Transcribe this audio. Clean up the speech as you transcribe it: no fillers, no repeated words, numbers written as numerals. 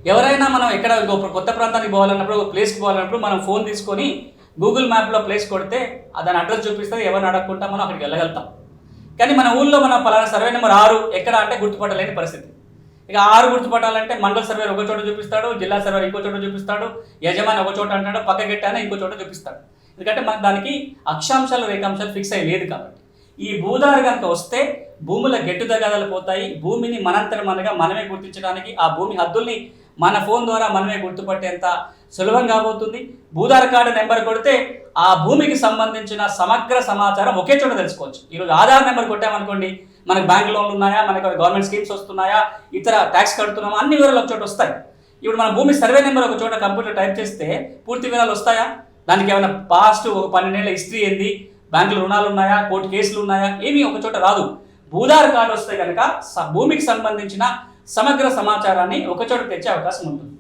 ఎవరైనా మనం ఎక్కడ కొత్త ప్రాంతానికి పోవాలన్నప్పుడు ఒక ప్లేస్కి పోవాలన్నప్పుడు మనం ఫోన్ తీసుకొని గూగుల్ మ్యాప్లో ప్లేస్ కొడితే దాని అడ్రస్ చూపిస్తుంది, ఎవరిని అడగకుండా మనం అక్కడికి వెళ్ళగలుగుతాం. కానీ మన ఊళ్ళో మనం పలానా సర్వే నెంబర్ 6 ఎక్కడ అంటే గుర్తుపట్టలేని పరిస్థితి. ఇక 6 గుర్తుపట్టాలంటే మండల సర్వేర్ ఒక చోట చూపిస్తాడు, జిల్లా సర్వేర్ ఇంకో చోట చూపిస్తాడు, యజమాని ఒక చోట అంటాడు, పక్కకెట్టానే ఇంకో చోట చూపిస్తాడు. ఎందుకంటే మనకు దానికి అక్షాంశాలు రేఖాంశాలు ఫిక్స్ అయ్యి లేదు కాబట్టి. ఈ భూదారు కనుక వస్తే భూముల గెట్టుదగదలు పోతాయి. భూమిని మనంతట మనగా మనమే గుర్తించడానికి, ఆ భూమి హద్దుల్ని మన ఫోన్ ద్వారా మనమే గుర్తుపట్టేంత సులభం కాబోతుంది. భూదార కార్డు నెంబర్ కొడితే ఆ భూమికి సంబంధించిన సమగ్ర సమాచారం ఒకే చోట తెలుసుకోవచ్చు. ఈరోజు ఆధార్ నెంబర్ కొట్టామనుకోండి, మనకు బ్యాంక్ లోన్లు ఉన్నాయా, మనకు గవర్నమెంట్ స్కీమ్స్ వస్తున్నాయా, ఇతర ట్యాక్స్ కడుతున్నామా, అన్ని వివరాలు ఒక చోట వస్తాయి. ఇప్పుడు మన భూమి సర్వే నెంబర్ ఒక చోట కంప్యూటర్ టైప్ చేస్తే పూర్తి వివరాలు వస్తాయా? దానికి ఏమైనా పాస్ట్ ఒక 12 ఏళ్ల హిస్టరీ ఏంది, బ్యాంకులో రుణాలు ఉన్నాయా, కోర్టు కేసులు ఉన్నాయా, ఏమీ ఒక చోట రాదు. భూదార్ కార్డు వస్తే కనుక భూమికి సంబంధించిన సమగ్ర సమాచారాన్ని ఒక చోట తెచ్చే అవకాశం ఉంటుంది.